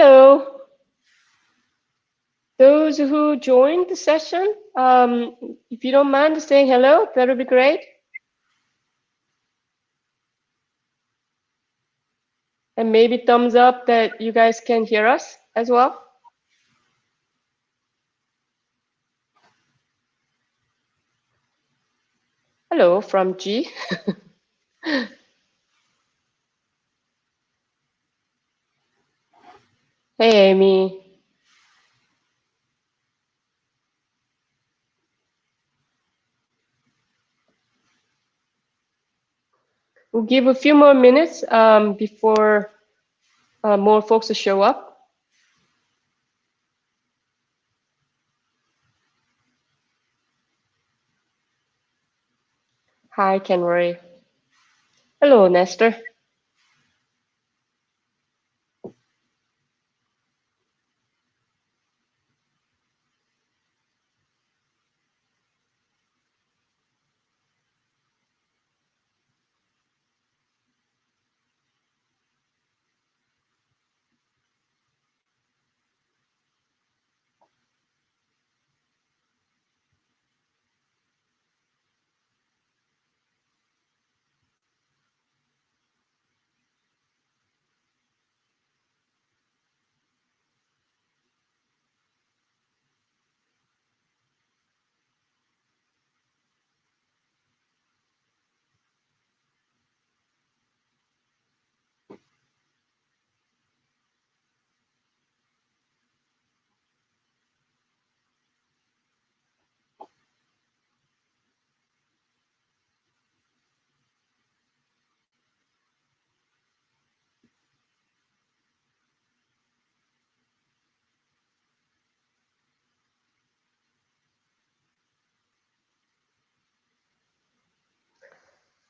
Hello. Those who joined the session, if you don't mind saying hello, that would be great. And maybe thumbs up that you guys can hear us as well. Hello from G. Hey, Amy. We'll give a few more minutes before more folks show up. Hi, Kenroy. Hello, Nestor.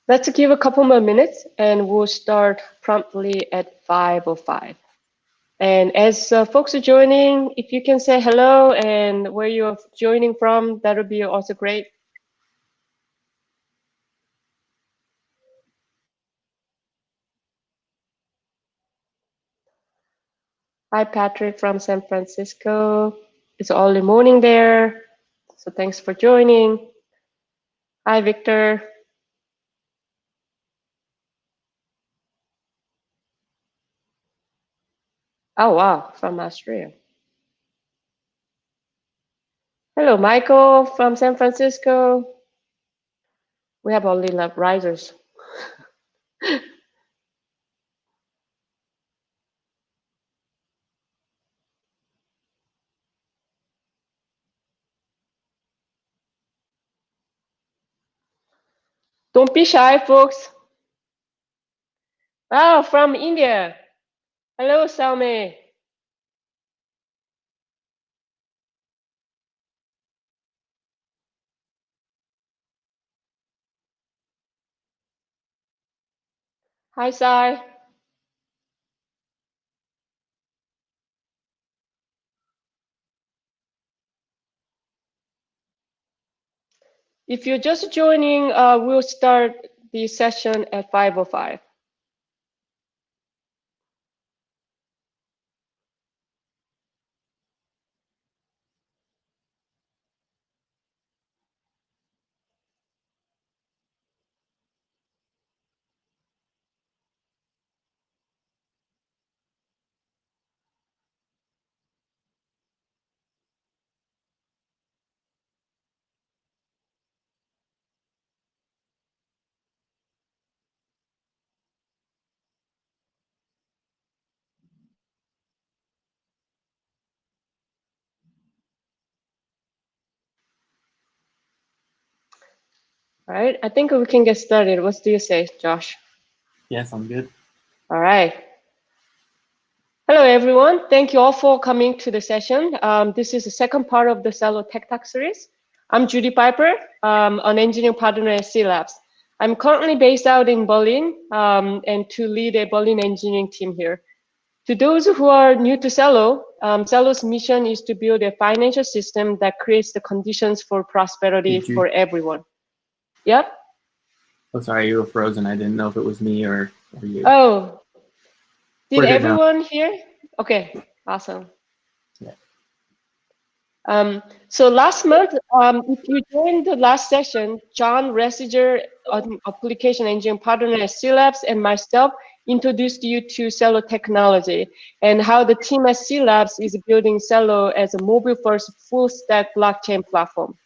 Let's give a couple more minutes and we'll start promptly at 5:05. And as folks are joining, if you can say hello and where you're joining from, that would be also great. Hi, Patrick from San Francisco. It's early morning there, so thanks for joining. Hi, Victor. Oh, wow, from Australia. Hello, Michael from San Francisco. We have only love risers. Don't be shy, folks. Oh, from India. Hello, Salme. Hi, Sai. If you're just joining, we'll start the session at 5:05. All right, I think we can get started. What do you say, Josh? Yes, I'm good. All right. Hello, everyone. Thank you all for coming to the session. This is the second part of the Celo Tech Talks series. I'm Judy Piper, an engineering partner at cLabs. I'm currently based out in Berlin and to lead a Berlin engineering team here. To those who are new to Celo, Celo's mission is to build a financial system that creates the conditions for prosperity for everyone. Yep. Oh, sorry, you were frozen. I didn't know if it was me or you. Oh, did We're good now. everyone hear? Okay. Awesome. Yeah. So last month, if you joined the last session, John Resiger, application engineering partner at cLabs, and myself introduced you to Celo technology and how the team at cLabs is building Celo as a mobile-first full-stack blockchain platform.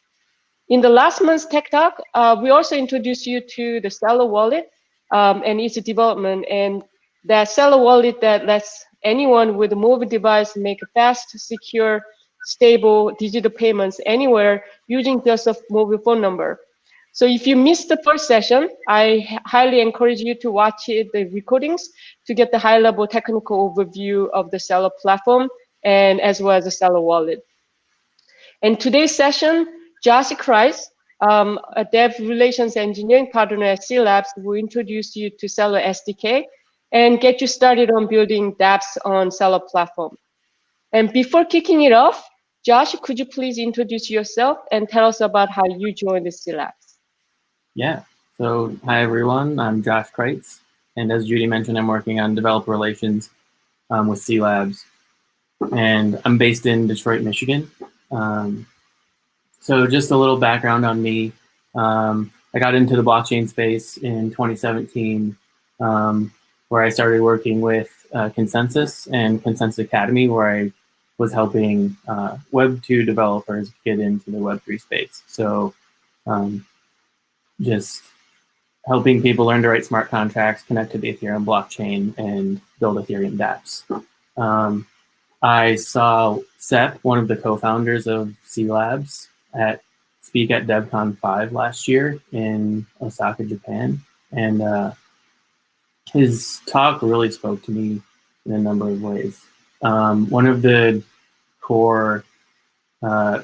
In the last month's Tech Talk, we also introduced you to the Celo wallet and its development, and that Celo wallet that lets anyone with a mobile device make fast, secure, stable digital payments anywhere using just a mobile phone number. So if you missed the first session, I highly encourage you to watch the recordings to get the high-level technical overview of the Celo platform and as well as the Celo wallet. In today's session, Josh Kreis, a dev relations engineering partner at cLabs, will introduce you to Celo SDK and get you started on building dApps on Celo Platform. And before kicking it off, Josh, could you please introduce yourself and tell us about how you joined the cLabs? Yeah. So hi everyone. I'm Josh Kreitz, and as Judy mentioned, I'm working on developer relations with cLabs, and I'm based in Detroit, Michigan. So just a little background on me. I got into the blockchain space in 2017, where I started working with Consensus and Consensus Academy, where I was helping Web 2 developers get into the Web 3 space. So just helping people learn to write smart contracts, connect to the Ethereum blockchain, and build Ethereum dApps. I saw Sep, one of the co-founders of cLabs, speak at DevCon 5 last year in Osaka, Japan. And his talk really spoke to me in a number of ways. One of the core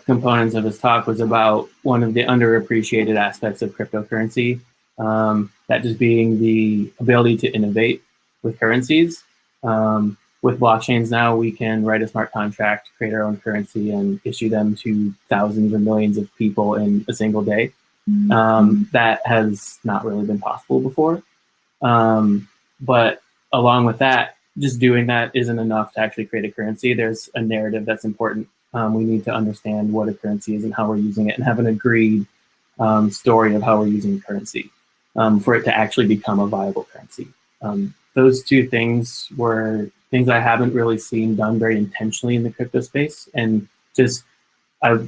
components of his talk was about one of the underappreciated aspects of cryptocurrency, that just being the ability to innovate with currencies. With blockchains now, we can write a smart contract, create our own currency, and issue them to thousands or millions of people in a single day. That has not really been possible before. But along with that, just doing that isn't enough to actually create a currency. There's a narrative that's important. We need to understand what a currency is and how we're using it, and have an agreed story of how we're using the currency for it to actually become a viable currency. Those two things were things I haven't really seen done very intentionally in the crypto space. And just, I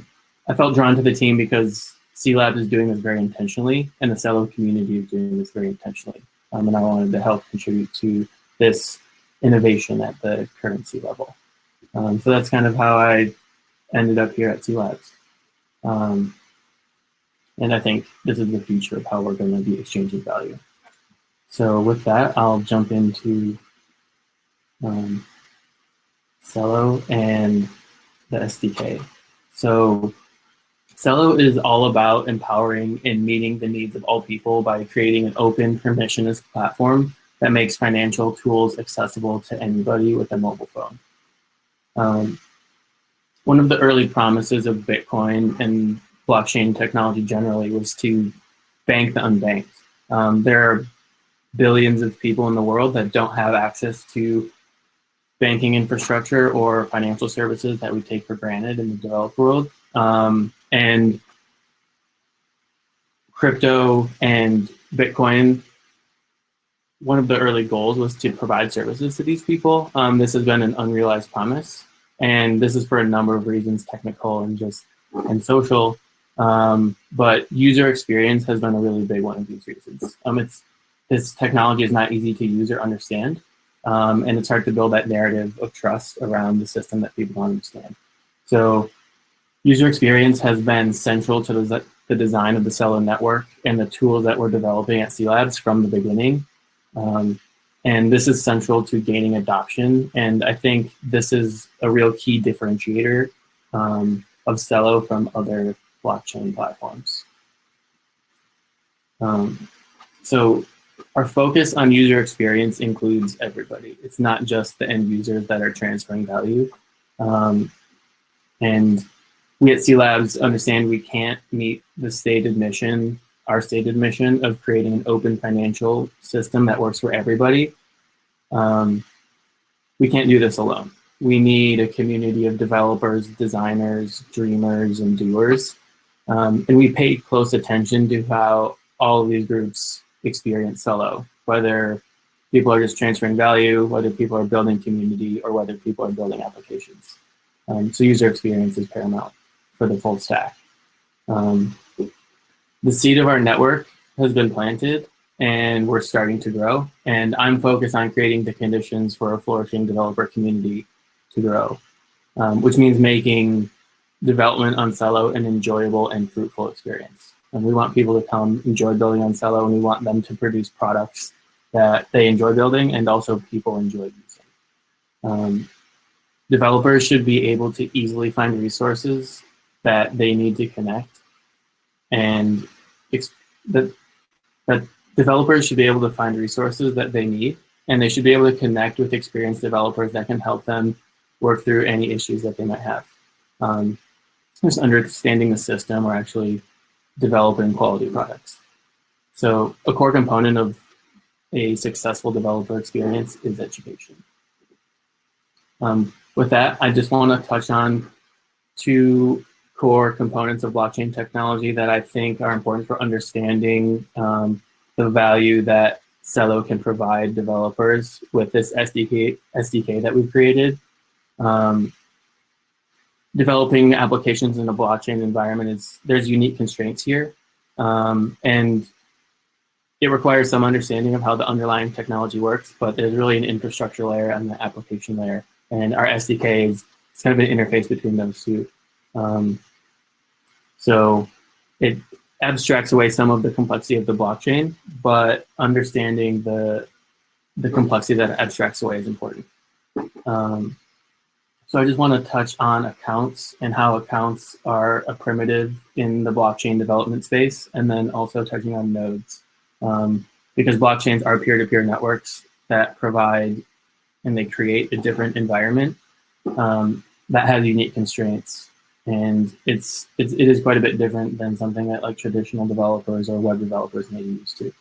felt drawn to the team because cLabs is doing this very intentionally, and the Celo community is doing this very intentionally. And I wanted to help contribute to this innovation at the currency level. So that's kind of how I ended up here at cLabs. And I think this is the future of how we're going to be exchanging value. So with that, I'll jump into Celo and the SDK. So Celo is all about empowering and meeting the needs of all people by creating an open, permissionless platform that makes financial tools accessible to anybody with a mobile phone. One of the early promises of Bitcoin and blockchain technology generally was to bank the unbanked. There are billions of people in the world that don't have access to banking infrastructure or financial services that we take for granted in the developed world. And crypto and Bitcoin, one of the early goals was to provide services to these people. This has been an unrealized promise, and this is for a number of reasons, technical and social. But user experience has been a really big one of these reasons. This technology is not easy to use or understand, and it's hard to build that narrative of trust around the system that people don't understand. So user experience has been central to the design of the Celo network and the tools that we're developing at cLabs from the beginning. And this is central to gaining adoption. And I think this is a real key differentiator of Celo from other blockchain platforms. So our focus on user experience includes everybody. It's not just the end users that are transferring value. And we at cLabs understand we can't meet the stated mission, our stated mission of creating an open financial system that works for everybody. We can't do this alone. we need a community of developers, designers, dreamers, and doers. And we pay close attention to how all of these groups experience Celo, whether people are just transferring value, whether people are building community, or whether people are building applications. So user experience is paramount for the full stack. The seed of our network has been planted, and we're starting to grow. And I'm focused on creating the conditions for a flourishing developer community to grow, which means making development on Celo an enjoyable and fruitful experience. And we want people to come enjoy building on Celo, and we want them to produce products that they enjoy building and also people enjoy using. Developers should be able to easily find resources that they need to connect, and that developers should be able to find resources that they need, and they should be able to connect with experienced developers that can help them work through any issues that they might have. Just understanding the system or actually developing quality products. So a core component of a successful developer experience is education. With that, I just want to touch on two core components of blockchain technology that I think are important for understanding the value that Celo can provide developers with this SDK that we've created. Developing applications in a blockchain environment there's unique constraints here, and it requires some understanding of how the underlying technology works, but there's really an infrastructure layer and the application layer, and our SDK is kind of an interface between those two. So it abstracts away some of the complexity of the blockchain, but understanding the complexity that it abstracts away is important. So I just want to touch on accounts and how accounts are a primitive in the blockchain development space, and then also touching on nodes. Because blockchains are peer-to-peer networks that provide and they create a different environment that has unique constraints. And it is quite a bit different than something that like traditional developers or web developers may be used to.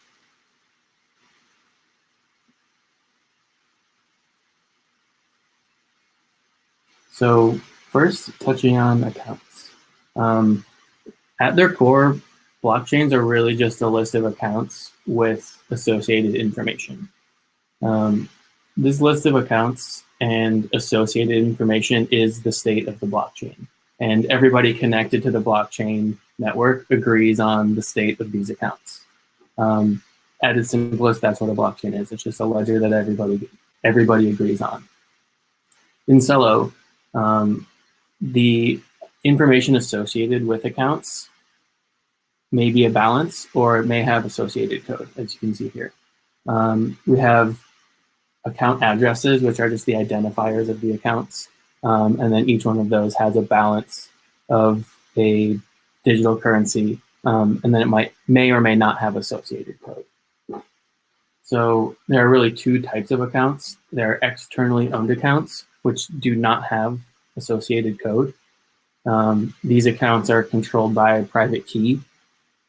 So first, touching on accounts. At their core, blockchains are really just a list of accounts with associated information. This list of accounts and associated information is the state of the blockchain. And everybody connected to the blockchain network agrees on the state of these accounts. At its simplest, that's what a blockchain is. It's just a ledger that everybody agrees on. In Celo, the information associated with accounts may be a balance, or it may have associated code, as you can see here. We have account addresses, which are just the identifiers of the accounts. And then each one of those has a balance of a digital currency, and then it may or may not have associated code. So there are really two types of accounts. There are externally owned accounts, which do not have associated code. These accounts are controlled by a private key,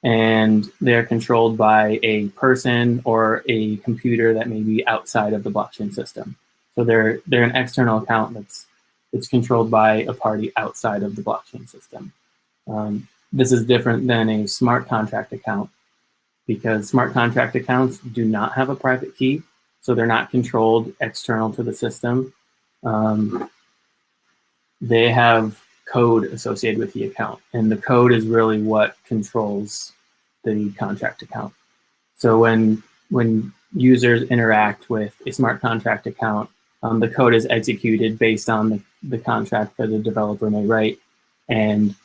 and they're controlled by a person or a computer that may be outside of the blockchain system. So they're an external account it's controlled by a party outside of the blockchain system. This is different than a smart contract account, because smart contract accounts do not have a private key, so they're not controlled external to the system. They have code associated with the account, and the code is really what controls the contract account. So when users interact with a smart contract account, the code is executed based on the contract that the developer may write, and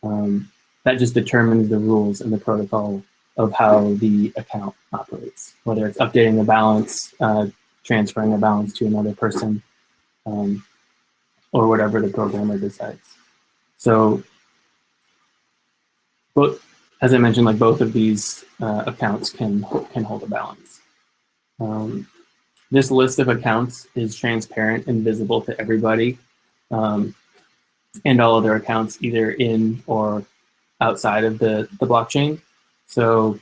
that just determines the rules and the protocol of how the account operates, whether it's updating the balance, transferring a balance to another person, or whatever the programmer decides. So, but as I mentioned, like both of these accounts can hold a balance. This list of accounts is transparent and visible to everybody, and all of their accounts either in or outside of the blockchain. So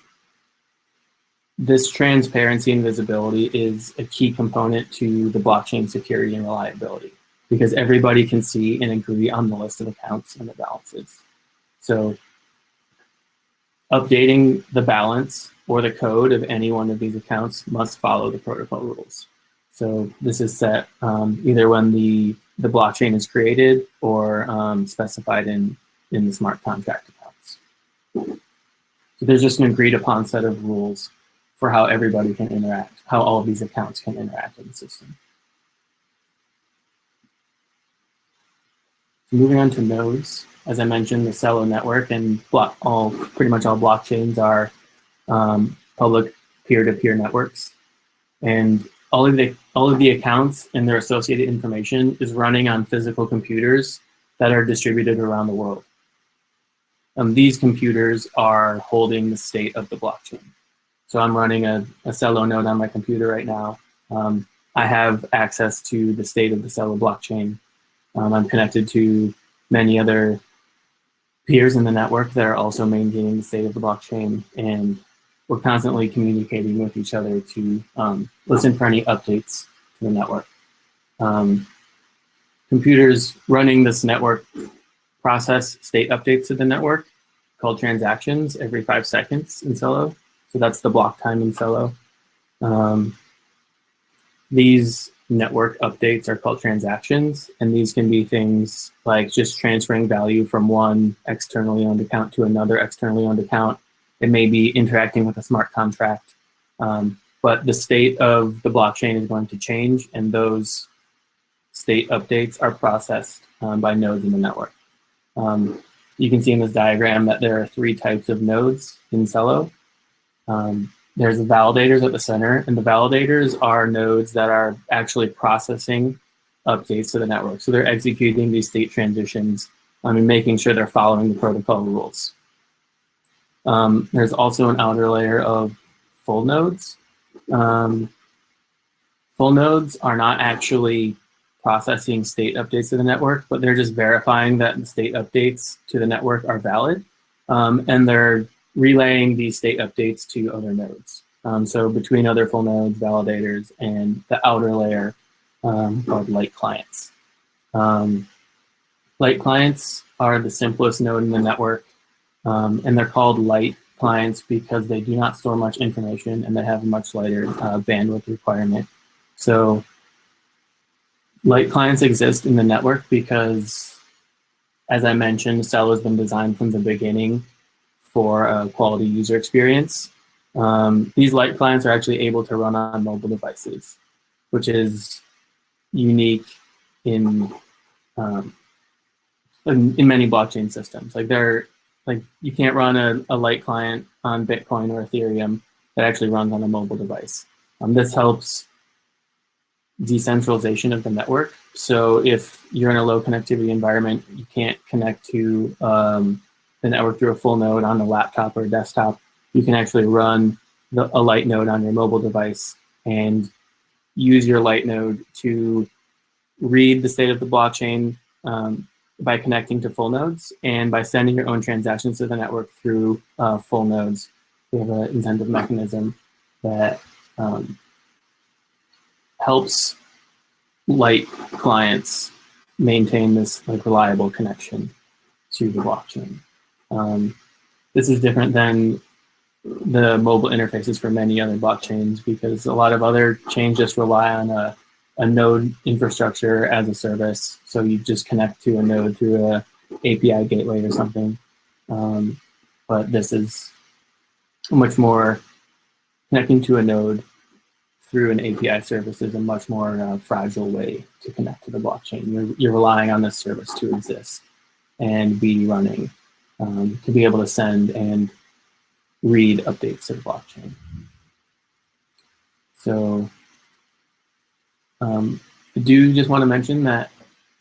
this transparency and visibility is a key component to the blockchain security and reliability. because everybody can see and agree on the list of accounts and the balances. So updating the balance or the code of any one of these accounts must follow the protocol rules. So this is set either when the blockchain is created or specified in the smart contract accounts. So there's just an agreed upon set of rules for how everybody can interact, how all of these accounts can interact in the system. So moving on to nodes, as I mentioned, the Celo network and pretty much all blockchains are public peer-to-peer networks, and all of the accounts and their associated information is running on physical computers that are distributed around the world. These computers are holding the state of the blockchain. So I'm running a Celo node on my computer right now. I have access to the state of the Celo blockchain. I'm connected to many other peers in the network that are also maintaining the state of the blockchain, and we're constantly communicating with each other to listen for any updates to the network. Computers running this network process state updates to the network called transactions every 5 seconds in Celo. So that's the block time in Celo. These network updates are called transactions, and these can be things like just transferring value from one externally owned account to another externally owned account. It may be interacting with a smart contract, but the state of the blockchain is going to change, and those state updates are processed by nodes in the network. You can see in this diagram that there are 3 types of nodes in Celo. There's the validators at the center, and the validators are nodes that are actually processing updates to the network. So they're executing these state transitions and making sure they're following the protocol rules. There's also an outer layer of full nodes. Full nodes are not actually processing state updates to the network, but they're just verifying that the state updates to the network are valid, and they're relaying these state updates to other nodes. So between other full nodes, validators, and the outer layer called light clients. Light clients are the simplest node in the network, and they're called light clients because they do not store much information and they have a much lighter bandwidth requirement. So light clients exist in the network because, as I mentioned, Celo has been designed from the beginning for a quality user experience. These light clients are actually able to run on mobile devices, which is unique in many blockchain systems. You can't run a light client on Bitcoin or Ethereum that actually runs on a mobile device. This helps decentralization of the network. So if you're in a low connectivity environment, you can't connect to the network through a full node on a laptop or a desktop. You can actually run a light node on your mobile device and use your light node to read the state of the blockchain by connecting to full nodes and by sending your own transactions to the network through full nodes. We have an incentive mechanism that helps light clients maintain this reliable connection to the blockchain. This is different than the mobile interfaces for many other blockchains because a lot of other chains just rely on a node infrastructure as a service. So you just connect to a node through a API gateway or something. But this is much more connecting to a node through an API service is a much more fragile way to connect to the blockchain. You're relying on this service to exist and be running to be able to send and read updates to the blockchain. So I do just want to mention that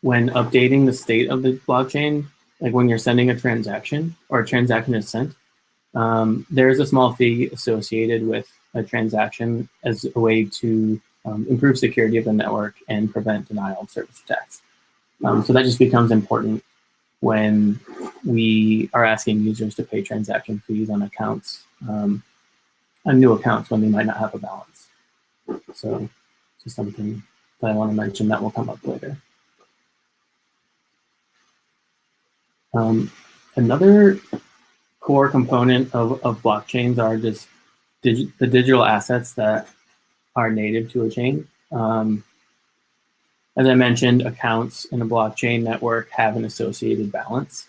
when updating the state of the blockchain, like when you're sending a transaction or a transaction is sent, there is a small fee associated with a transaction as a way to improve security of the network and prevent denial of service attacks. So that just becomes important when we are asking users to pay transaction fees on accounts, on new accounts when they might not have a balance. So just something that I want to mention that will come up later. Another core component of blockchains are just the digital assets that are native to a chain. As I mentioned, accounts in a blockchain network have an associated balance.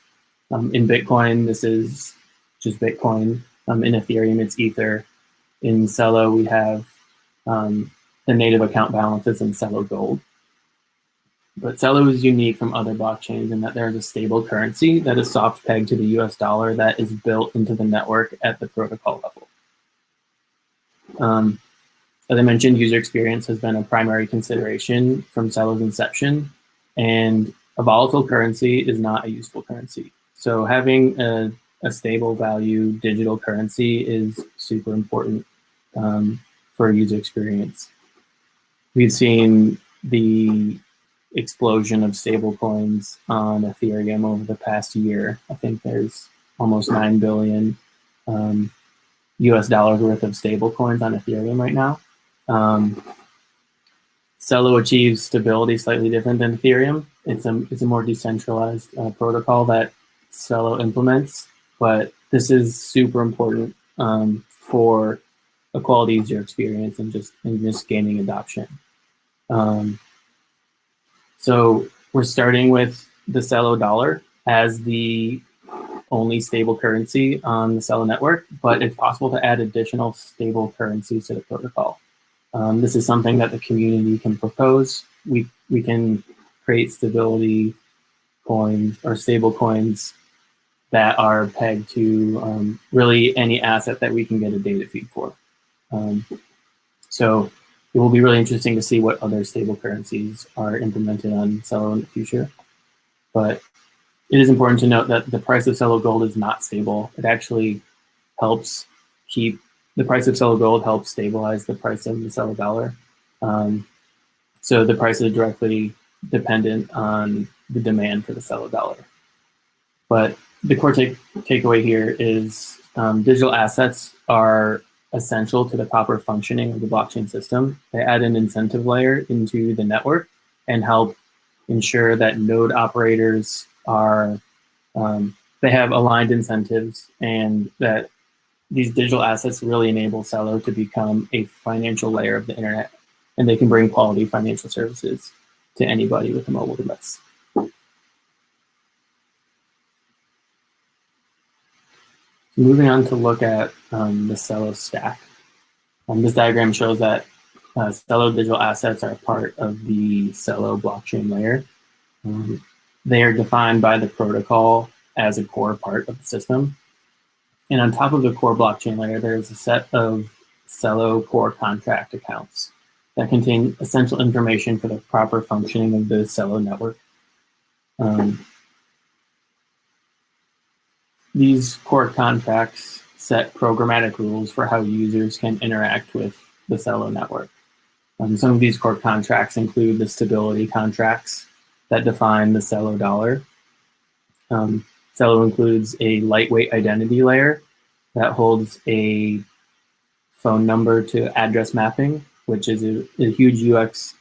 In Bitcoin, this is just Bitcoin. In Ethereum, it's Ether. In Celo, we have the native account balances in Celo Gold. But Celo is unique from other blockchains in that there is a stable currency that is soft pegged to the US dollar that is built into the network at the protocol level. As I mentioned, user experience has been a primary consideration from Celo's inception, and a volatile currency is not a useful currency. So having a stable value digital currency is super important for user experience. We've seen the explosion of stablecoins on Aetherium over the past year. I think there's almost 9 billion US dollars worth of stablecoins on Ethereum right now. Celo achieves stability slightly different than Ethereum. It's a more decentralized protocol that Celo implements, but this is super important for a quality user experience and just gaining adoption. So we're starting with the Celo dollar as the only stable currency on the Celo network, but it's possible to add additional stable currencies to the protocol. This is something that the community can propose. We can create stability coins or stable coins that are pegged to really any asset that we can get a data feed for. So it will be really interesting to see what other stable currencies are implemented on Celo in the future. But it is important to note that the price of Celo Gold is not stable. It actually helps keep the price of Celo Gold helps stabilize the price of the Celo dollar. So the price is directly dependent on the demand for the Celo dollar. But the core takeaway here is digital assets are essential to the proper functioning of the blockchain system. They add an incentive layer into the network and help ensure that node operators are, they have aligned incentives, and that these digital assets really enable Celo to become a financial layer of the internet, and they can bring quality financial services to anybody with a mobile device. Moving on to look at the Celo Stack. This diagram shows that Celo digital assets are part of the Celo blockchain layer. They are defined by the protocol as a core part of the system. And on top of the core blockchain layer, there's a set of Celo core contract accounts that contain essential information for the proper functioning of the Celo network. These core contracts set programmatic rules for how users can interact with the Celo network. Some of these core contracts include the stability contracts that define the Celo dollar. Celo includes a lightweight identity layer that holds a phone number to address mapping, which is a huge UX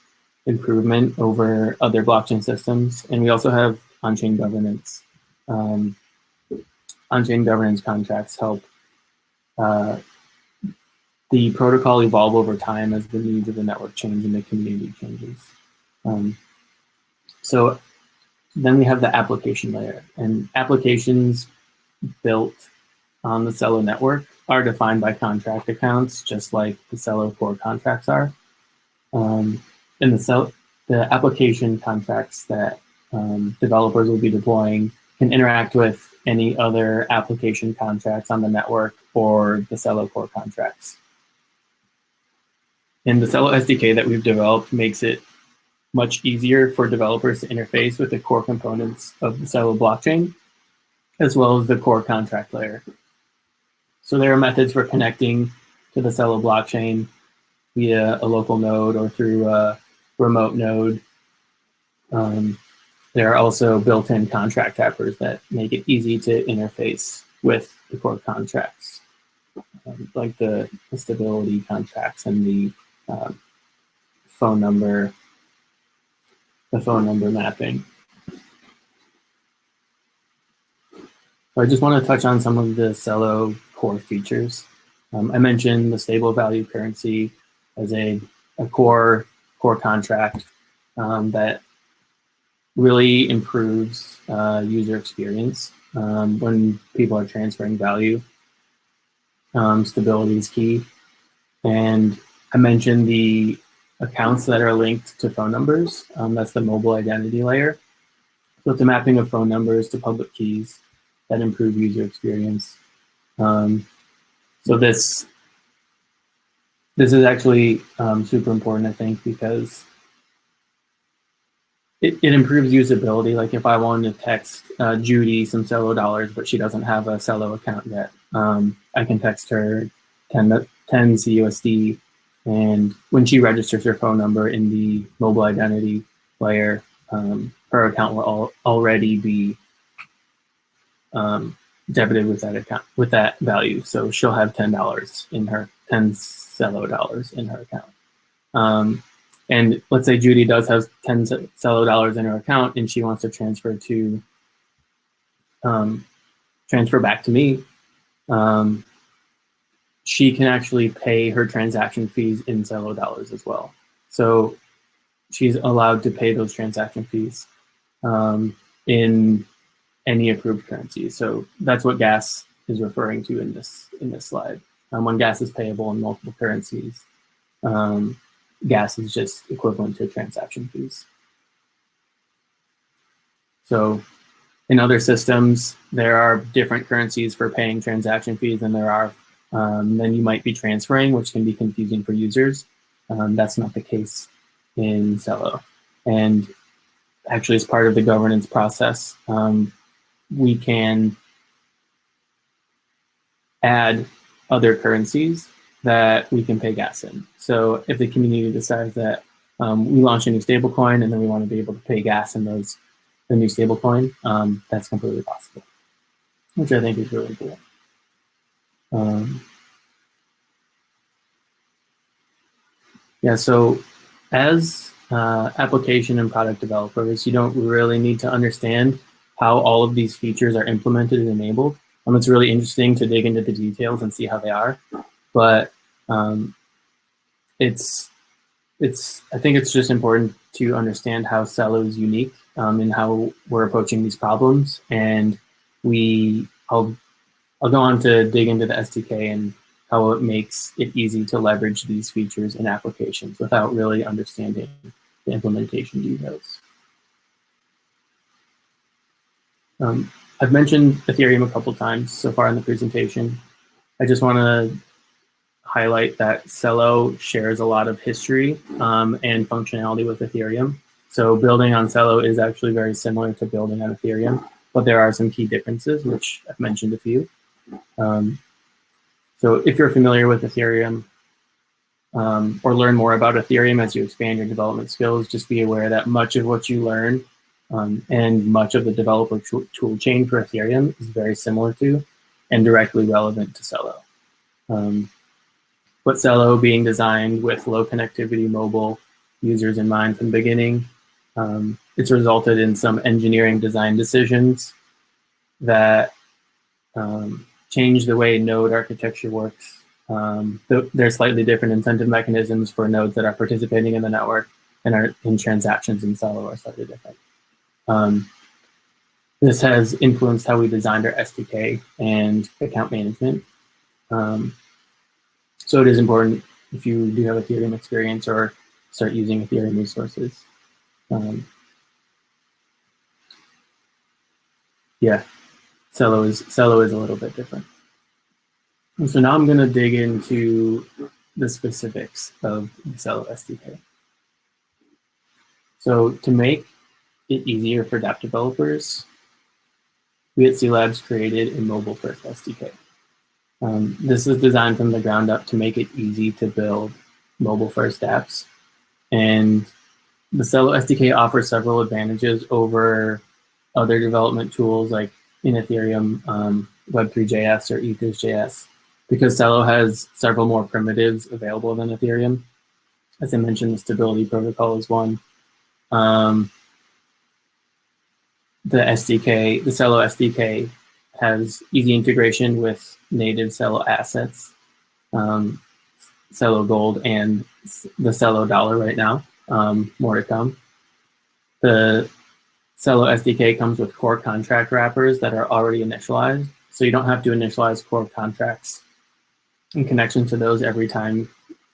improvement over other blockchain systems. And we also have on-chain governance. On-chain governance contracts help the protocol evolve over time as the needs of the network change and the community changes. So then we have the application layer, and applications built on the Celo network are defined by contract accounts, just like the Celo core contracts are. And the application contracts that developers will be deploying can interact with any other application contracts on the network or the Celo core contracts. And the Celo SDK that we've developed makes it much easier for developers to interface with the core components of the Celo blockchain, as well as the core contract layer. So there are methods for connecting to the Celo blockchain via a local node or through a remote node. There are also built-in contract wrappers that make it easy to interface with the core contracts, like the stability contracts and the phone number mapping. So I just want to touch on some of the Celo core features. I mentioned the stable value currency as a core contract that really improves user experience when people are transferring value. Stability is key. And I mentioned the accounts that are linked to phone numbers. That's the mobile identity layer. So it's a mapping of phone numbers to public keys that improve user experience. So this is actually super important, I think, because it improves usability. Like if I wanted to text Judy some Celo dollars, but she doesn't have a Celo account yet, I can text her 10 CUSD, and when she registers her phone number in the mobile identity layer, her account will already be debited with that account, with that value. So she'll have $10 in her, 10 Celo dollars in her account. And let's say Judy does have 10 Celo dollars in her account and she wants to transfer back to me. She can actually pay her transaction fees in Celo dollars as well. So she's allowed to pay those transaction fees in any approved currency. So that's what gas is referring to in this slide. When gas is payable in multiple currencies, gas is just equivalent to transaction fees. So in other systems, there are different currencies for paying transaction fees than there are than you might be transferring, which can be confusing for users. That's not the case in Celo. And actually, as part of the governance process, we can add other currencies that we can pay gas in. So if the community decides that we launch a new stablecoin and then we want to be able to pay gas in the new stablecoin, that's completely possible, which I think is really cool. Yeah, so as application and product developers, you don't really need to understand how all of these features are implemented and enabled. It's really interesting to dig into the details and see how they are, but I think it's just important to understand how Celo is unique and how we're approaching these problems. And I'll go on to dig into the SDK and how it makes it easy to leverage these features in applications without really understanding the implementation details. I've mentioned Aetherium a couple times so far in the presentation. I just want to highlight that Celo shares a lot of history and functionality with Aetherium. So building on Celo is actually very similar to building on Aetherium, but there are some key differences, which I've mentioned a few. So if you're familiar with Aetherium or learn more about Aetherium as you expand your development skills, just be aware that much of what you learn and much of the developer tool chain for Aetherium is very similar to and directly relevant to Celo. But Celo being designed with low connectivity mobile users in mind from the beginning, it's resulted in some engineering design decisions that change the way node architecture works. There's slightly different incentive mechanisms for nodes that are participating in the network and are in transactions in Celo are slightly different. This has influenced how we designed our SDK and account management. So it is important if you do have Ethereum experience or start using Ethereum resources. Yeah, Celo is a little bit different. And so now I'm going to dig into the specifics of the Celo SDK. So to make it easier for DAP developers, we at cLabs created a mobile-first SDK. This is designed from the ground up to make it easy to build mobile-first apps. And the Celo SDK offers several advantages over other development tools like in Ethereum, Web3.js or Ethers.js, because Celo has several more primitives available than Ethereum. As I mentioned, the stability protocol is one. The SDK, the Celo SDK has easy integration with native Celo assets, Celo Gold, and the Celo dollar right now. More to come. The Celo SDK comes with core contract wrappers that are already initialized, so you don't have to initialize core contracts in connection to those every time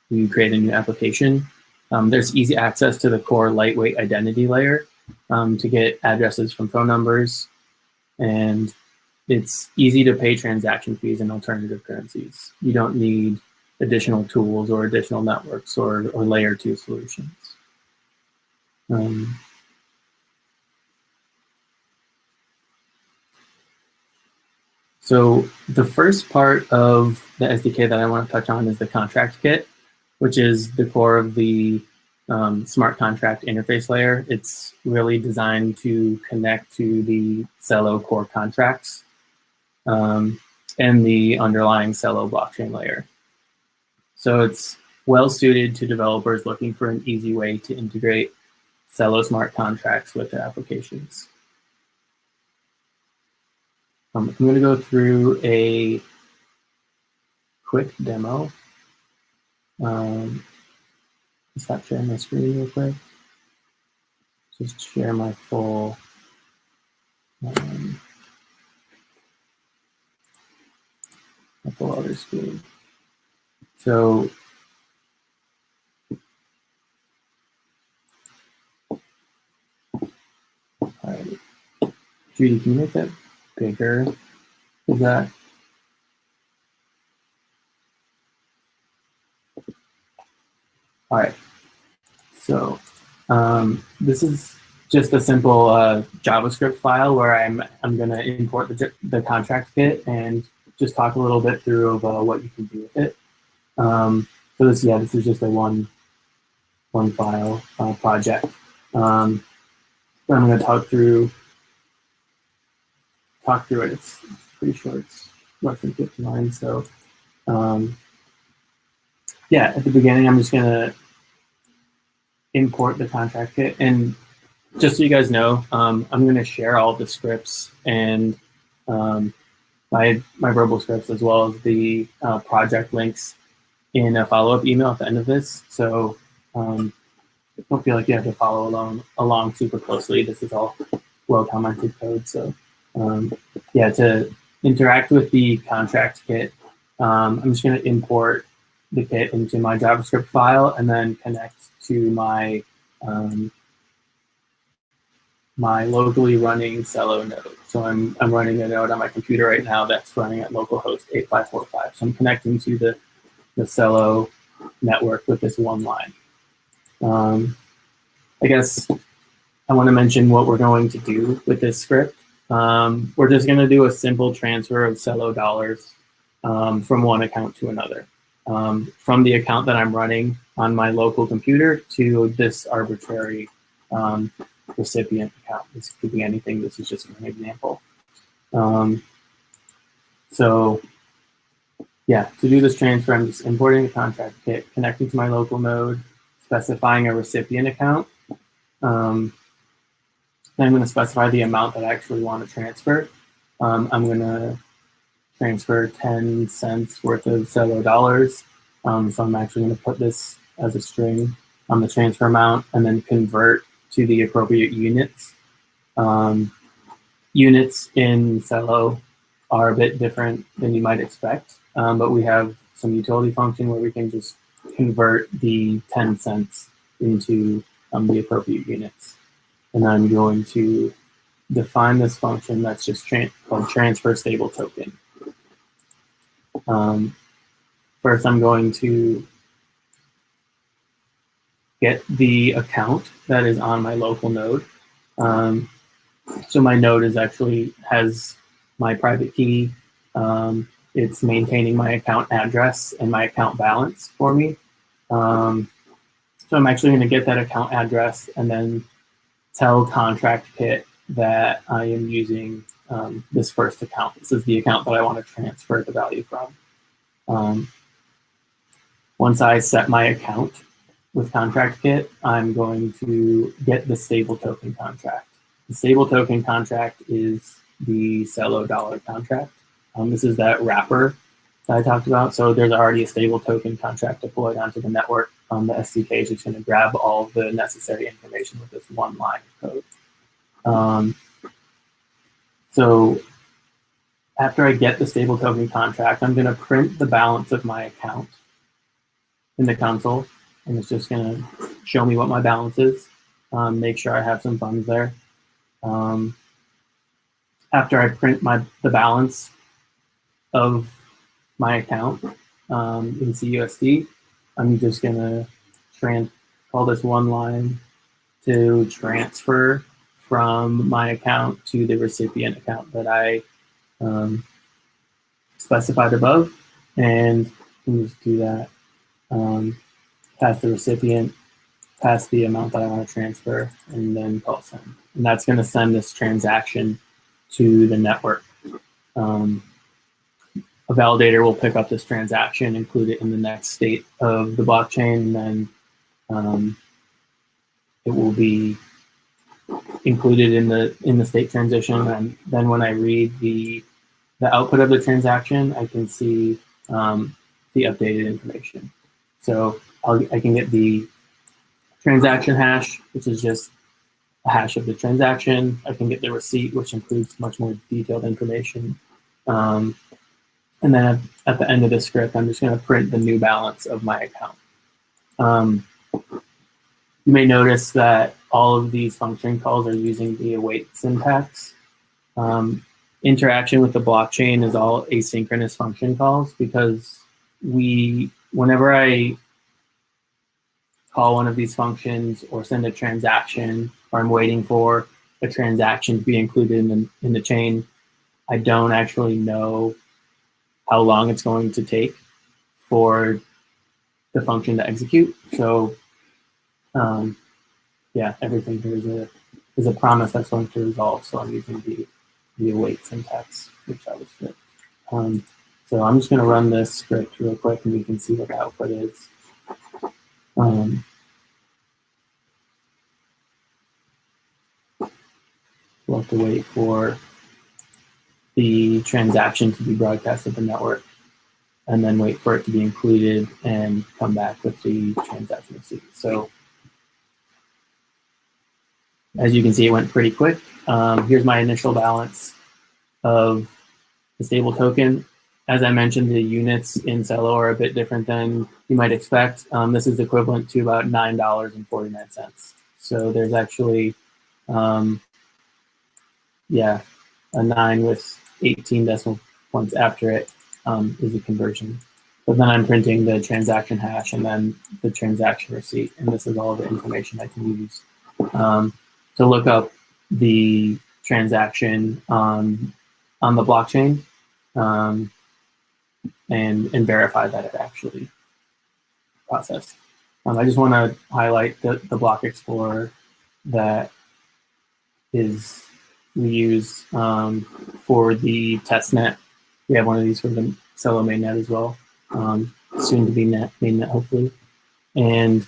you create a new application. There's easy access to the core lightweight identity layer to get addresses from phone numbers, and it's easy to pay transaction fees in alternative currencies. You don't need additional tools or additional networks or layer 2 solutions. So the first part of the SDK that I want to touch on is the contract kit, which is the core of the smart contract interface layer. It's really designed to connect to the Celo core contracts and the underlying Celo blockchain layer. So it's well suited to developers looking for an easy way to integrate Celo smart contracts with their applications. I'm going to go through a quick demo. Stop sharing my screen real quick. Just share my full other screen. So all right. Judy, can you make that bigger? Is that? All right. So this is just a simple JavaScript file where I'm going to import the contract kit and just talk a little bit through of what you can do with it. So this is just a one file project. I'm going to talk through it. It's pretty short. It's less than 50 lines. So yeah, at the beginning, I'm just going to import the contract kit. And just so you guys know, I'm going to share all the scripts and my verbal scripts as well as the project links in a follow-up email at the end of this. So don't feel like you have to follow along super closely. This is all well-commented code. So yeah, to interact with the contract kit, I'm just going to import the kit into my JavaScript file and then connect to my my locally running Celo node. So I'm running a node on my computer right now that's running at localhost 8545. So I'm connecting to the Celo network with this one line. I guess I want to mention what we're going to do with this script. We're just going to do a simple transfer of Celo dollars from one account to another. From the account that I'm running on my local computer to this arbitrary recipient account. This could be anything. This is just an example. So yeah, to do this transfer, I'm just importing the contract kit, connecting to my local node, specifying a recipient account. Then I'm going to specify the amount that I actually want to transfer. I'm going to transfer 10 cents worth of Celo dollars. So I'm actually going to put this as a string on the transfer amount and then convert to the appropriate units. Units in Celo are a bit different than you might expect, but we have some utility function where we can just convert the 10 cents into the appropriate units. And I'm going to define this function that's just called transfer stable token. First, I'm going to get the account that is on my local node. So my node has my private key. It's maintaining my account address and my account balance for me. So I'm actually going to get that account address and then tell contract kit that I am using this first account. This is the account that I want to transfer the value from. Once I set my account with contract kit, I'm going to get the stable token contract. The stable token contract is the Celo dollar contract. This is that wrapper that I talked about. So there's already a stable token contract deployed onto the network. The SDK is just going to grab all of the necessary information with this one line of code. So after I get the stable token contract, I'm going to print the balance of my account in the console, and it's just going to show me what my balance is, make sure I have some funds there. After I print the balance of my account in CUSD, I'm just going to call this one line to transfer from my account to the recipient account that I specified above, and we just do that. Pass the recipient, pass the amount that I want to transfer, and then call send. And that's going to send this transaction to the network. A validator will pick up this transaction, include it in the next state of the blockchain, and then it will be included in the state transition. And then when I read the output of the transaction, I can see the updated information. So I can get the transaction hash, which is just a hash of the transaction. I can get the receipt, which includes much more detailed information. And then at the end of the script, I'm just going to print the new balance of my account. You may notice that all of these function calls are using the await syntax. Interaction with the blockchain is all asynchronous function calls, because whenever I call one of these functions or send a transaction, or I'm waiting for a transaction to be included in the chain, I don't actually know how long it's going to take for the function to execute. So yeah, everything here is a promise that's going to resolve. So I'm using the await syntax, which I was script. So I'm just going to run this script real quick, and you can see what the output is. We'll have to wait for the transaction to be broadcast at the network, and then wait for it to be included and come back with the transaction receipt. So as you can see, it went pretty quick. Here's my initial balance of the stable token. As I mentioned, the units in Celo are a bit different than you might expect. This is equivalent to about $9.49. So there's actually, yeah, a 9 with 18 decimal points after it is the conversion. But then I'm printing the transaction hash and then the transaction receipt, and this is all the information I can use to look up the transaction on the blockchain and verify that it actually processed. I just want to highlight the block explorer that we use for the test net. We have one of these for the Celo mainnet as well, soon to be mainnet hopefully. And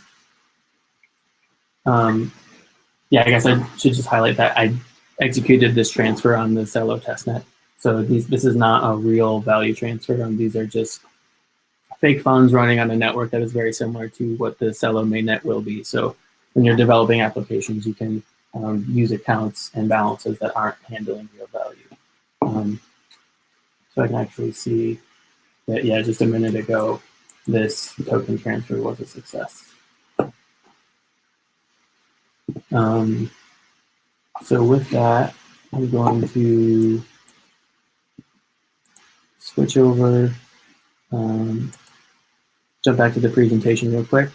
yeah, I guess I should just highlight that I executed this transfer on the Celo testnet. So this is not a real value transfer. These are just fake funds running on a network that is very similar to what the Celo mainnet will be. So when you're developing applications, you can use accounts and balances that aren't handling real value. So I can actually see that, yeah, just a minute ago, this token transfer was a success. So with that, I'm going to switch over, jump back to the presentation real quick.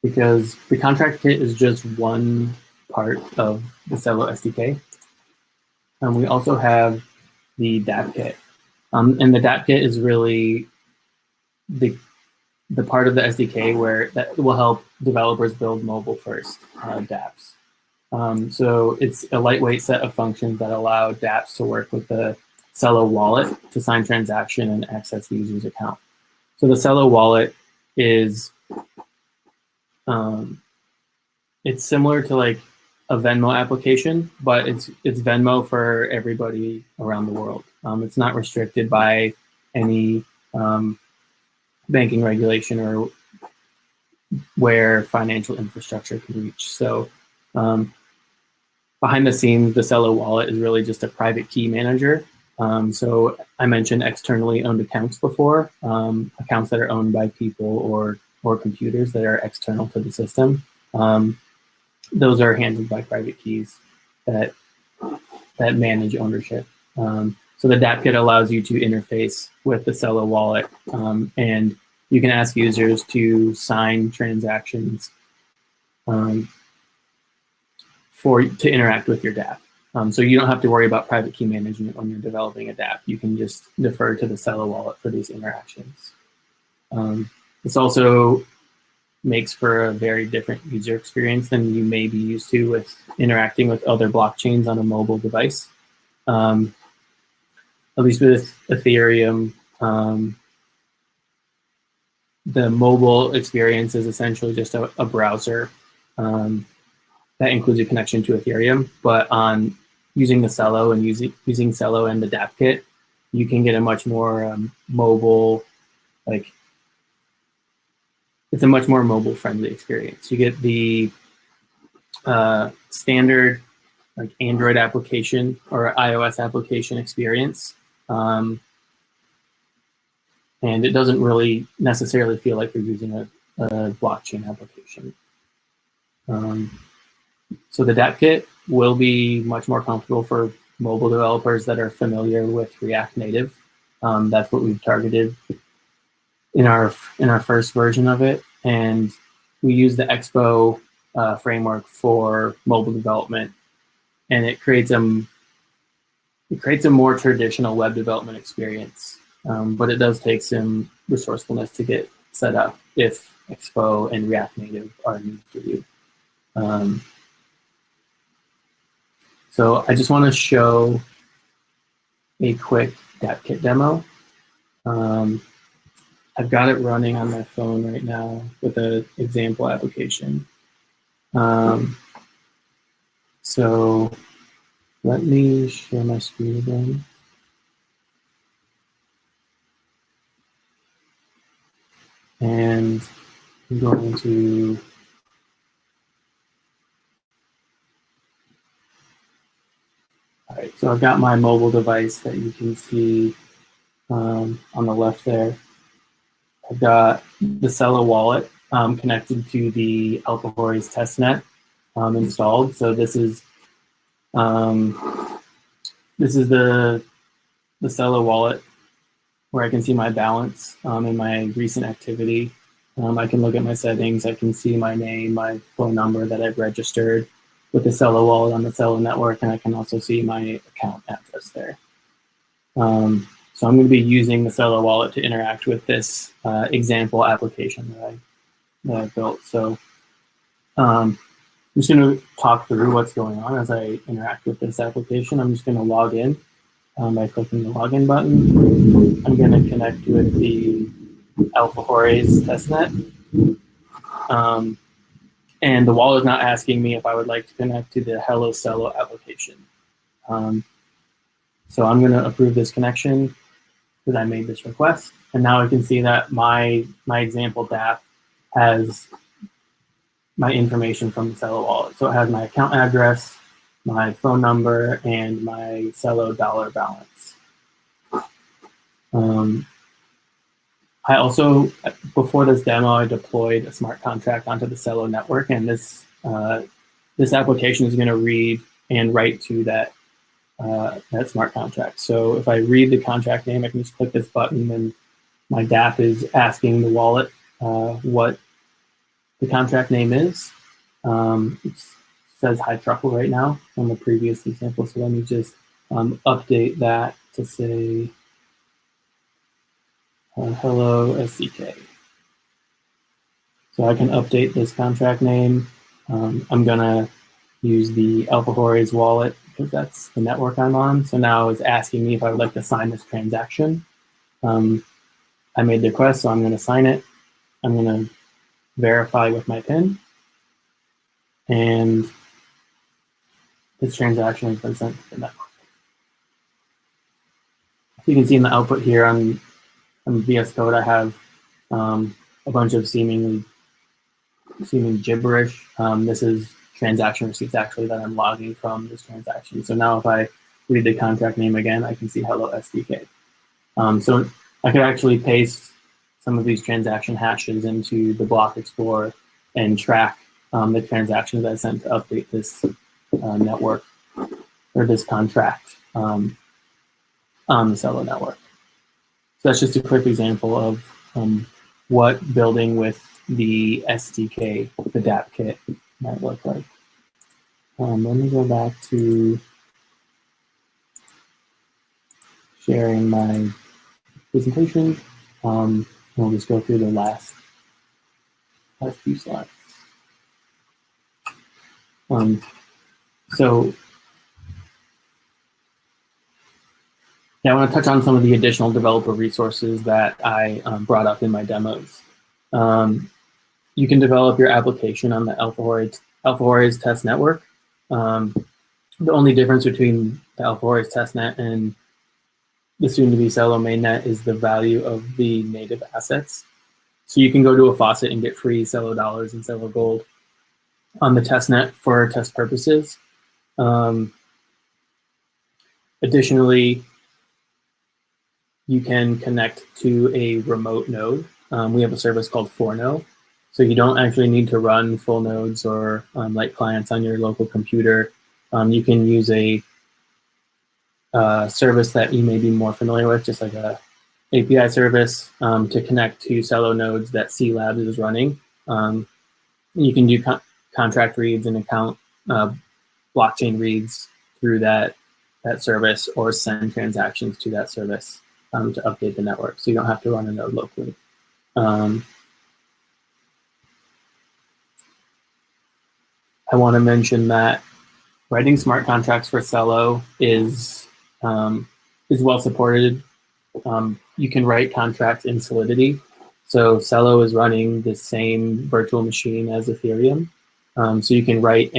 Because the contract kit is just one part of the Celo SDK. We also have the DAP Kit. And the DAP Kit is really the part of the SDK that will help developers build mobile-first dApps. So it's a lightweight set of functions that allow dApps to work with the Celo wallet to sign transaction and access the user's account. So the Celo wallet is it's similar to like a Venmo application, but it's Venmo for everybody around the world. It's not restricted by any banking regulation or where financial infrastructure can reach. So behind the scenes, the Celo wallet is really just a private key manager. So I mentioned externally owned accounts before, accounts that are owned by people or computers that are external to the system. Those are handled by private keys that manage ownership. So the DAP Kit allows you to interface with the Celo wallet, and you can ask users to sign transactions to interact with your DAP. So you don't have to worry about private key management when you're developing a DAP. You can just defer to the Celo wallet for these interactions. This also makes for a very different user experience than you may be used to with interacting with other blockchains on a mobile device. At least with Aetherium, the mobile experience is essentially just a browser that includes a connection to Aetherium. But on using the Celo and using Celo and the DAP Kit, you can get a much more mobile, it's a much more mobile-friendly experience. You get the standard Android application or iOS application experience, and it doesn't really necessarily feel like you're using a blockchain application. So the DAP Kit will be much more comfortable for mobile developers that are familiar with React Native. That's what we've targeted in our first version of it, and we use the Expo framework for mobile development, and it creates a more traditional web development experience, but it does take some resourcefulness to get set up if Expo and React Native are new for you. So I just want to show a quick DAP Kit demo. I've got it running on my phone right now with an example application. So let me share my screen again. And I'm going to all right, so I've got my mobile device that you can see on the left there. I've got the Celo wallet connected to the Alphahoris testnet installed. So this is the Celo wallet where I can see my balance and my recent activity. I can look at my settings. I can see my name, my phone number that I've registered with the Celo wallet on the Celo network, and I can also see my account address there. So I'm going to be using the Celo wallet to interact with this example application that I built. So I'm just going to talk through what's going on as I interact with this application. I'm just going to log in by clicking the login button. I'm going to connect with the Alphahoris testnet. And the wallet is not asking me if I would like to connect to the Hello Celo application. So I'm going to approve this connection because I made this request. And now I can see that my example DAP has my information from the Celo wallet. So it has my account address, my phone number, and my Celo dollar balance. I also, before this demo, I deployed a smart contract onto the Celo network, and this application is going to read and write to that smart contract. So if I read the contract name, I can just click this button, and my DAP is asking the wallet what the contract name is. It says High Truffle right now on the previous example, so let me just update that to say Hello SDK. So I can update this contract name. I'm gonna use the Alphahoris wallet because that's the network I'm on. So now it's asking me if I would like to sign this transaction. I made the request, so I'm gonna sign it. I'm gonna verify with my PIN, and this transaction has been sent to the network. You can see in the output here on VS Code, I have a bunch of seeming gibberish. This is transaction receipts actually that I'm logging from this transaction. So now if I read the contract name again, I can see Hello SDK. So I could actually paste some of these transaction hashes into the block explorer and track the transactions I sent to update this network or this contract on the Celo network. So that's just a quick example of what building with the SDK, the DAP Kit, might look like. Let me go back to sharing my presentation. We'll just go through the last few slides. So yeah, I want to touch on some of the additional developer resources that I brought up in my demos. You can develop your application on the Alpha test network. The only difference between the Alpha testnet and the soon-to-be Celo mainnet is the value of the native assets. So you can go to a faucet and get free Celo dollars and Celo gold on the testnet for test purposes. Additionally, you can connect to a remote node. We have a service called 4No. So you don't actually need to run full nodes or light clients on your local computer. You can use a service that you may be more familiar with, just like a API service to connect to Celo nodes that cLabs is running. You can do contract reads and account blockchain reads through that service, or send transactions to that service to update the network. So you don't have to run a node locally. I want to mention that writing smart contracts for Celo is well supported. You can write contracts in Solidity. So Celo is running the same virtual machine as Aetherium. So you can write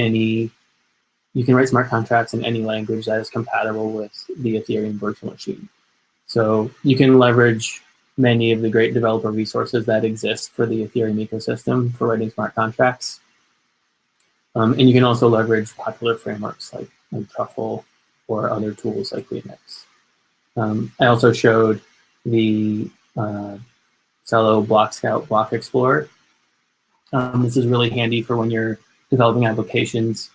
smart contracts in any language that is compatible with the Aetherium virtual machine. So you can leverage many of the great developer resources that exist for the Aetherium ecosystem for writing smart contracts. And you can also leverage popular frameworks like Truffle or other tools like Linux. I also showed the Celo Block Scout Block Explorer. This is really handy for when you're developing applications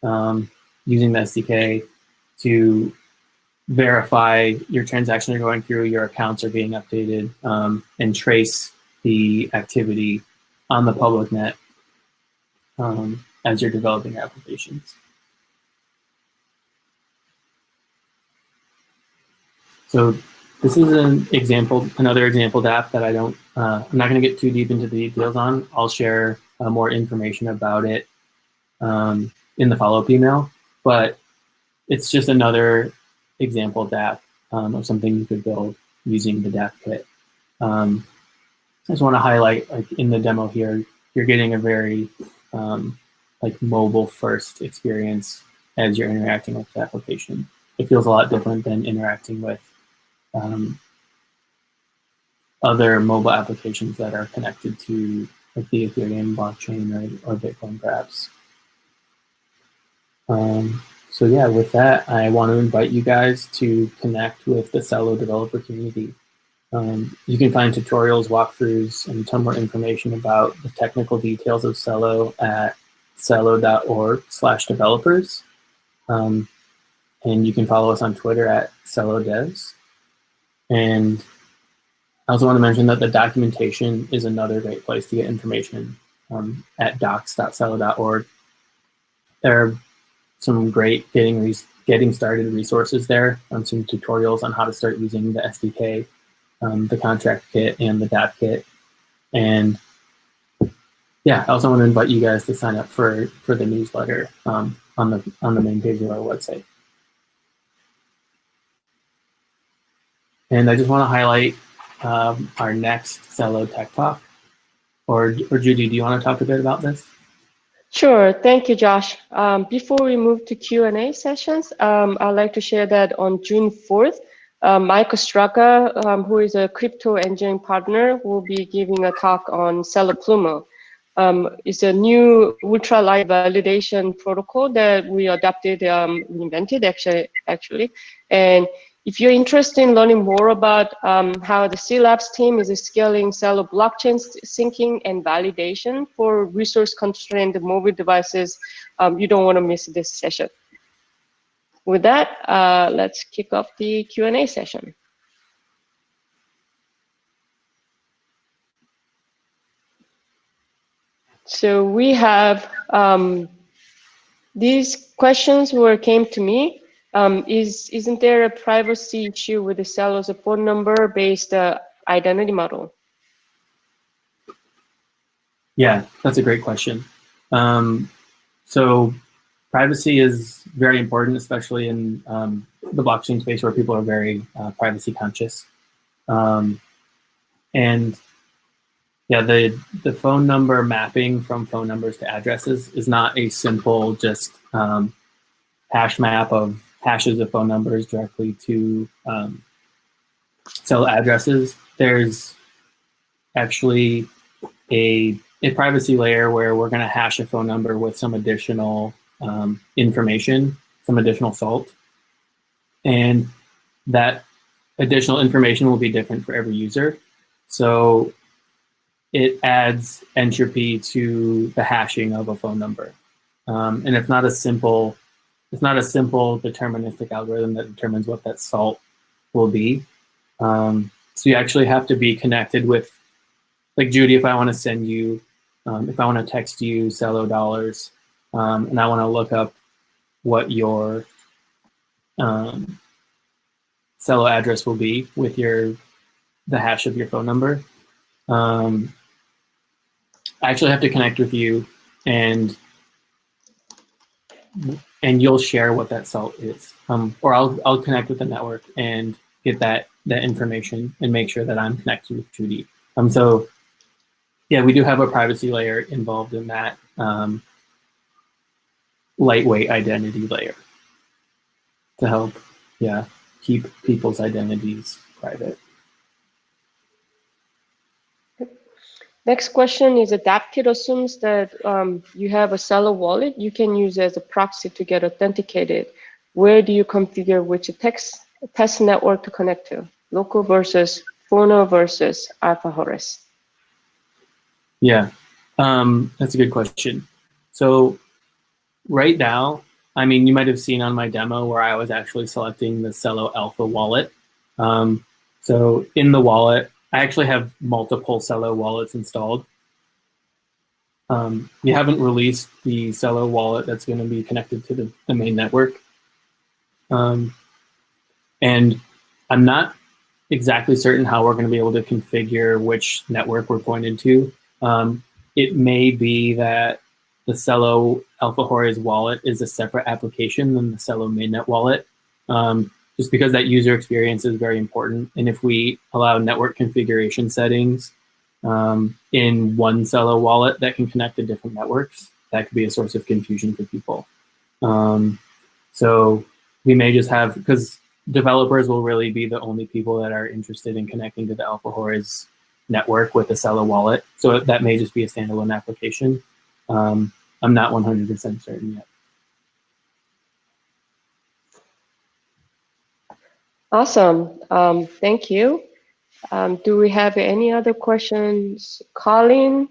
using the SDK to verify your transactions are going through, your accounts are being updated, and trace the activity on the public net as you're developing applications. So this is another example DAP that I'm not going to get too deep into the details on. I'll share more information about it in the follow-up email, but it's just another example DAP of something you could build using the DAP Kit. I just want to highlight, like in the demo here, you're getting a very like mobile-first experience as you're interacting with the application. It feels a lot different than interacting with other mobile applications that are connected to like the Ethereum blockchain or Bitcoin perhaps. So yeah, with that, I want to invite you guys to connect with the Celo developer community. You can find tutorials, walkthroughs, and ton more information about the technical details of Celo at celo.org/developers. And you can follow us on Twitter at Celo Devs. And I also want to mention that the documentation is another great place to get information at docs.celo.org. There are some great getting started resources there, some tutorials on how to start using the SDK, the contract kit, and the DAP kit. And yeah, I also want to invite you guys to sign up for the newsletter on the main page of our website. And I just want to highlight our next Celo Tech Talk. Or Judy, do you want to talk a bit about this? Sure. Thank you, Josh. Before we move to Q&A sessions, I'd like to share that on June 4th, Mike Ostraka, who is a crypto engineering partner, will be giving a talk on Celo Plumo. It's a new ultra-light validation protocol that we adopted, we invented actually. And if you're interested in learning more about how the cLabs team is scaling Celo blockchain syncing and validation for resource-constrained mobile devices, you don't want to miss this session. With that, let's kick off the Q&A session. So we have these questions came to me. Isn't there a privacy issue with the Celo's phone number-based identity model? Yeah, that's a great question. So privacy is very important, especially in the blockchain space where people are very privacy conscious. And yeah, the phone number mapping from phone numbers to addresses is not a simple just hash map of hashes of phone numbers directly to cell addresses. There's actually a privacy layer where we're going to hash a phone number with some additional information, some additional salt. And that additional information will be different for every user. So it adds entropy to the hashing of a phone number. And it's not a simple deterministic algorithm that determines what that salt will be. So you actually have to be connected with, like Judy, if I want to send you, if I want to text you Celo dollars, and I want to look up what your Celo address will be with the hash of your phone number, I actually have to connect with you, and you'll share what that salt is, or I'll connect with the network and get that information and make sure that I'm connected with Judy. So yeah, we do have a privacy layer involved in that lightweight identity layer to help, keep people's identities private. Next question is a DAP Kit assumes that you have a Celo wallet you can use as a proxy to get authenticated. Where do you configure which test network to connect to? Local versus Phono versus Alpha-Horus? Yeah, that's a good question. So right now, I mean, you might have seen on my demo where I was actually selecting the Celo Alpha wallet. So in the wallet, I actually have multiple Celo wallets installed. We haven't released the Celo wallet that's going to be connected to the main network. And I'm not exactly certain how we're going to be able to configure which network we're pointed to. It may be that the Celo Alpha-Horus wallet is a separate application than the Celo mainnet wallet, just because that user experience is very important. And if we allow network configuration settings in one Celo wallet that can connect to different networks, that could be a source of confusion for people. So we may just have, because developers will really be the only people that are interested in connecting to the Alpha-Horus network with the Celo wallet. So that may just be a standalone application. I'm not 100% certain yet. Awesome. Thank you. Do we have any other questions? Colin?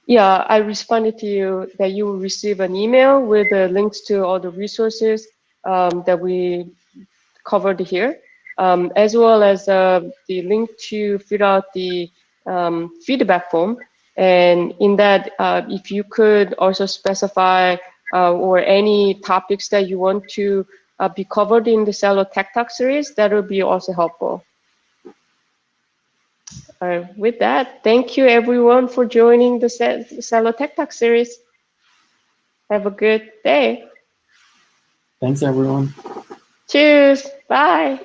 Yeah, I responded to you that you will receive an email with the links to all the resources that we covered here, as well as the link to fill out the feedback form. And in that, if you could also specify or any topics that you want to be covered in the Celo Tech Talk series, that would be also helpful. With that, thank you everyone for joining the Celo Tech Talk series. Have a good day. Thanks, everyone. Cheers. Bye.